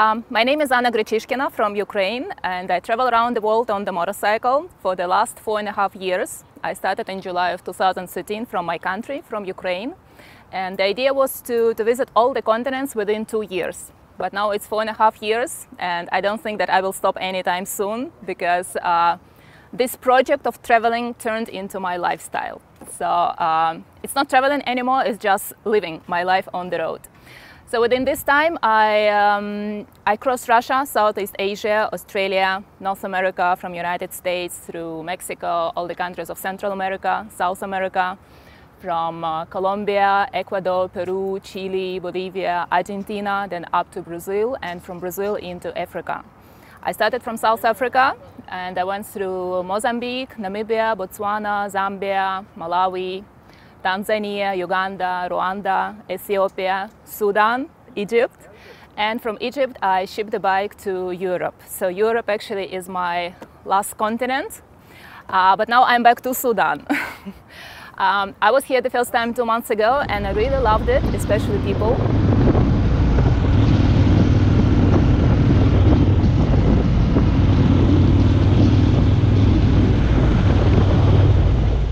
My name is Anna Grechishkina from Ukraine, and I travel around the world on the motorcycle for the last 4.5 years. I started in July of 2013 from my country, from Ukraine, and the idea was to visit all the continents within 2 years. But now it's 4.5 years, and I don't think that I will stop anytime soon, because this project of traveling turned into my lifestyle. So it's not traveling anymore, it's just living my life on the road. So within this time, I crossed Russia, Southeast Asia, Australia, North America, from United States through Mexico, all the countries of Central America, South America, from Colombia, Ecuador, Peru, Chile, Bolivia, Argentina, then up to Brazil, and from Brazil into Africa. I started from South Africa, and I went through Mozambique, Namibia, Botswana, Zambia, Malawi, Tanzania, Uganda, Rwanda, Ethiopia, Sudan, Egypt. And from Egypt, I shipped the bike to Europe. So Europe actually is my last continent. But now I'm back to Sudan. I was here the first time 2 months ago, and I really loved it, especially people.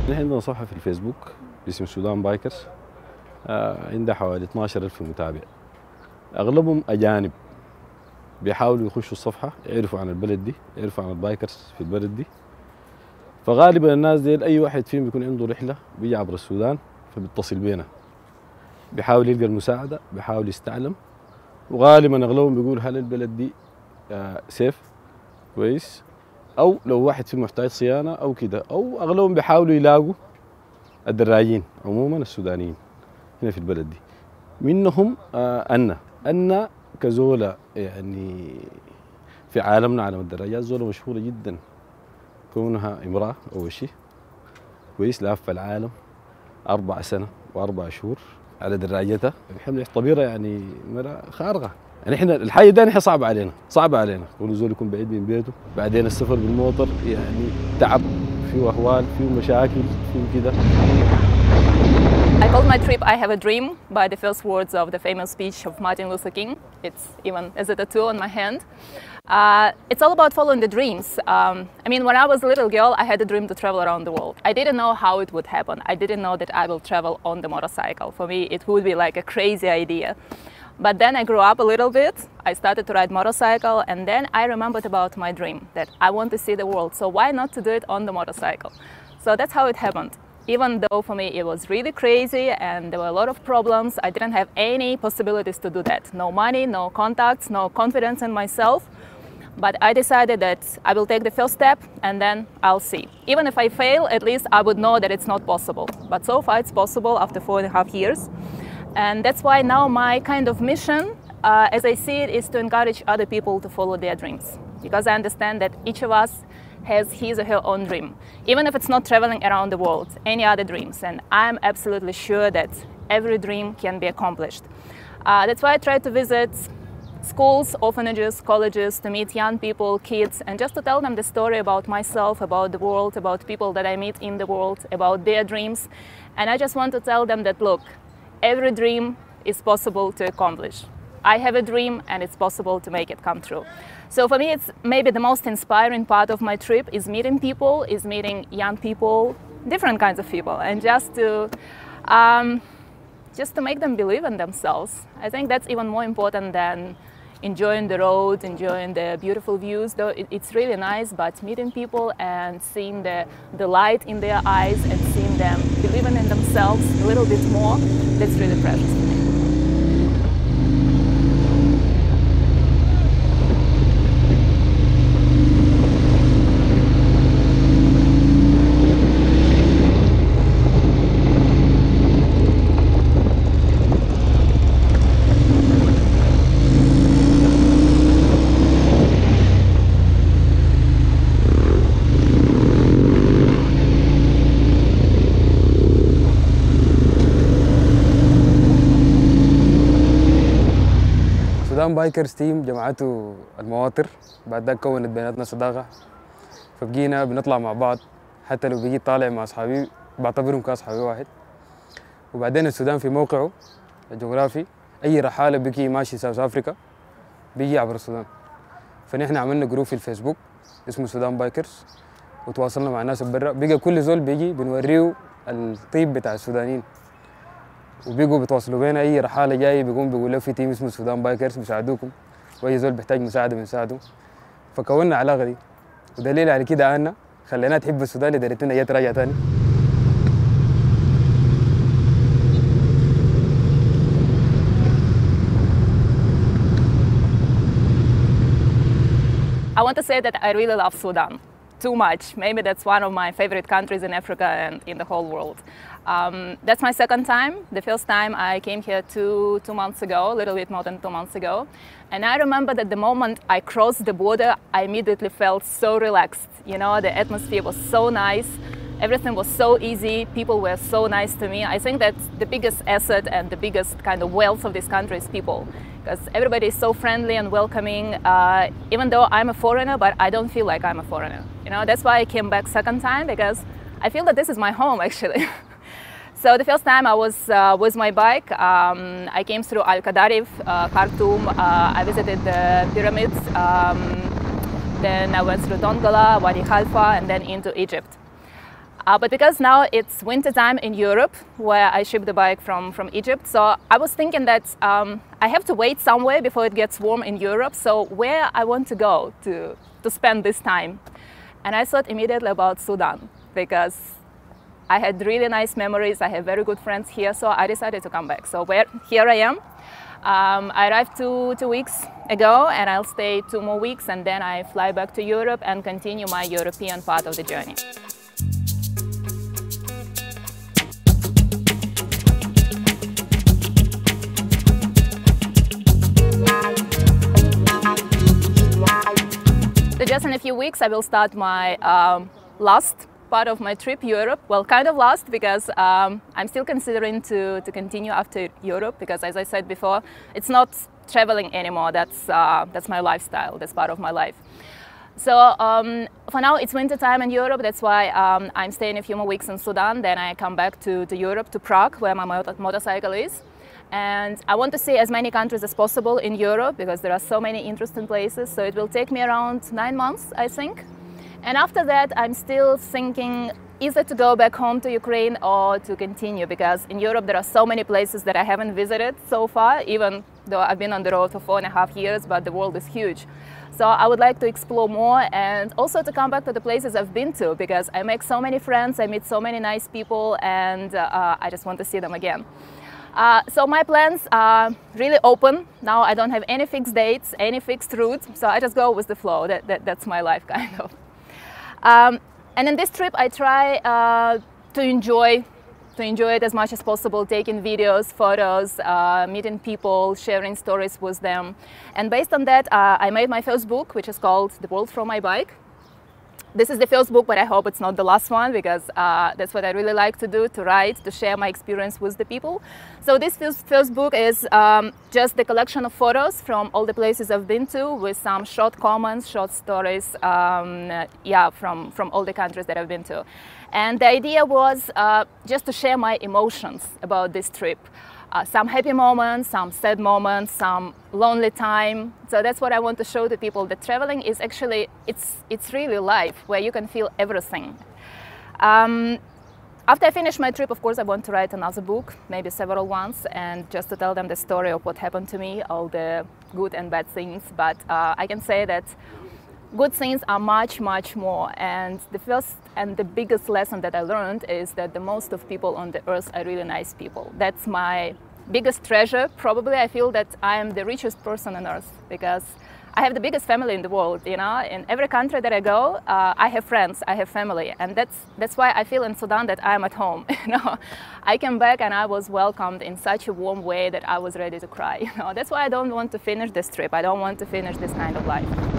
عندنا صفحة في الفيسبوك باسم سودان بايكرز، عندها حوالي 12,000 متابع، أغلبهم أجانب بيحاولوا يخشوا الصفحة يعرفوا عن البلد دي، يعرفوا عن البايكرز في البلد دي. فغالبا الناس دي أي واحد فيهم بيكون عنده رحلة بيجي عبر السودان فبيتصل بينا، بيحاول يلقى المساعدة، بيحاول يستعلم، وغالبا أغلبهم بيقول هل البلد دي سيف كويس، أو لو واحد فيهم محتاج صيانة أو كده، أو أغلبهم بيحاولوا يلاقوا الدراجين عموما السودانيين هنا في البلد دي. منهم أنا كزولة يعني في عالمنا، عالم الدراجات، زولة مشهورة جدا كونها امرأة أول شيء كويس، لافة العالم 4 سنة و4 شهور على دراجتها بحمل طبيرة، يعني مرأة خارقة. يعني احنا الحاجة دي نحن صعبة علينا كل زول يكون بعيد من بيته، بعدين السفر بالموتر يعني تعب، فيه أهوال، فيه مشاكل، فيه كده. I called my trip I Have a Dream by the first words of the famous speech of Martin Luther King. It's even as a tattoo on my hand. It's all about following the dreams. I mean, when I was a little girl, I had a dream to travel around the world. I didn't know how it would happen. I didn't know that I will travel on the motorcycle. For me, it would be like a crazy idea. But then I grew up a little bit. I started to ride motorcycle, and then I remembered about my dream that I want to see the world. So why not to do it on the motorcycle? So that's how it happened. Even though for me it was really crazy and there were a lot of problems, I didn't have any possibilities to do that. No money, no contacts, no confidence in myself. But I decided that I will take the first step and then I'll see. Even if I fail, at least I would know that it's not possible. But so far it's possible after 4.5 years. And that's why now my kind of mission, as I see it, is to encourage other people to follow their dreams. Because I understand that each of us has his or her own dream, even if it's not traveling around the world, any other dreams. And I'm absolutely sure that every dream can be accomplished. That's why I try to visit schools, orphanages, colleges, to meet young people, kids, and just to tell them the story about myself, about the world, about people that I meet in the world, about their dreams. And I just want to tell them that, look, every dream is possible to accomplish. I have a dream and it's possible to make it come true. So for me, it's maybe the most inspiring part of my trip is meeting people, is meeting young people, different kinds of people, and just to make them believe in themselves. I think that's even more important than enjoying the road, enjoying the beautiful views, though it's really nice, but meeting people and seeing the light in their eyes and seeing them believing in themselves a little bit more, that's really precious to me. سودان بايكرز تيم جمعته المواطر، بعد ذاك كونت بيناتنا صداقة، فبقينا بنطلع مع بعض. حتى لو بقيت طالع مع أصحابي بعتبرهم كأصحابي واحد. وبعدين السودان في موقعه الجغرافي، أي رحالة بقي ماشي ساوث أفريقيا بيجي عبر السودان. فنحن عملنا جروب في الفيسبوك اسمه سودان بايكرز، وتواصلنا مع الناس برا. بقى كل زول بيجي بنوريه الطيب بتاع السودانيين، وبيجوا بيتواصلوا بينا. اي رحاله جاي بيقول له في تيم اسمه سودان بايكرز بيساعدوكم، واي زول بيحتاج مساعده بنساعده. فكونا علاقه دي، ودليل على كده انا خلينا تحب السودان لدرجه انها جت راجعه تاني. I want to say that I really love Sudan too much. Maybe that's one of my favorite countries in Africa and in the whole world. That's my second time. The first time I came here two months ago, a little bit more than 2 months ago. And I remember that the moment I crossed the border, I immediately felt so relaxed. You know, the atmosphere was so nice. Everything was so easy. People were so nice to me. I think that the biggest asset and the biggest kind of wealth of this country is people, because everybody is so friendly and welcoming. Even though I'm a foreigner, but I don't feel like I'm a foreigner. You know, that's why I came back second time, because I feel that this is my home actually. So the first time I was with my bike. I came through Al-Qadarif, Khartoum. I visited the pyramids. Then I went through Dongola, Wadi Khalfa, and then into Egypt. But because now it's winter time in Europe, where I ship the bike from Egypt, so I was thinking that I have to wait somewhere before it gets warm in Europe. So where I want to go to spend this time, and I thought immediately about Sudan, because I had really nice memories. I have very good friends here, so I decided to come back. So here I am. I arrived two weeks ago, and I'll stay 2 more weeks, and then I fly back to Europe and continue my European part of the journey. So just in a few weeks, I will start my last part of my trip, Europe. Well, kind of last, because I'm still considering to continue after Europe, because as I said before, it's not traveling anymore. That's my lifestyle. That's part of my life. So for now, it's winter time in Europe. That's why I'm staying a few more weeks in Sudan. Then I come back to Europe, to Prague, where my motorcycle is. And I want to see as many countries as possible in Europe, because there are so many interesting places. So it will take me around 9 months, I think. And after that, I'm still thinking either to go back home to Ukraine or to continue, because in Europe there are so many places that I haven't visited so far, even though I've been on the road for 4.5 years, but the world is huge. So I would like to explore more, and also to come back to the places I've been to, because I make so many friends, I meet so many nice people, and I just want to see them again. So my plans are really open. Now I don't have any fixed dates, any fixed route, so I just go with the flow. That's my life, kind of. And in this trip, I try to enjoy it as much as possible, taking videos, photos, meeting people, sharing stories with them. And based on that, I made my first book, which is called The World from My Bike. This is the first book, but I hope it's not the last one, because that's what I really like to do, to write, to share my experience with the people. So this first book is just the collection of photos from all the places I've been to, with some short comments, short stories, from all the countries that I've been to. And the idea was just to share my emotions about this trip. Some happy moments, some sad moments, some lonely time. So that's what I want to show to people, that traveling is actually, it's really life, where you can feel everything. After I finish my trip, of course, I want to write another book, maybe several ones, and just to tell them the story of what happened to me, all the good and bad things. But I can say that good things are much, much more. And the first and the biggest lesson that I learned is that the most of people on the earth are really nice people. That's my biggest treasure. Probably I feel that I am the richest person on earth, because I have the biggest family in the world. You know, in every country that I go, I have friends, I have family, and that's why I feel in Sudan that I am at home. You know, I came back and I was welcomed in such a warm way that I was ready to cry. You know, that's why I don't want to finish this trip. I don't want to finish this kind of life.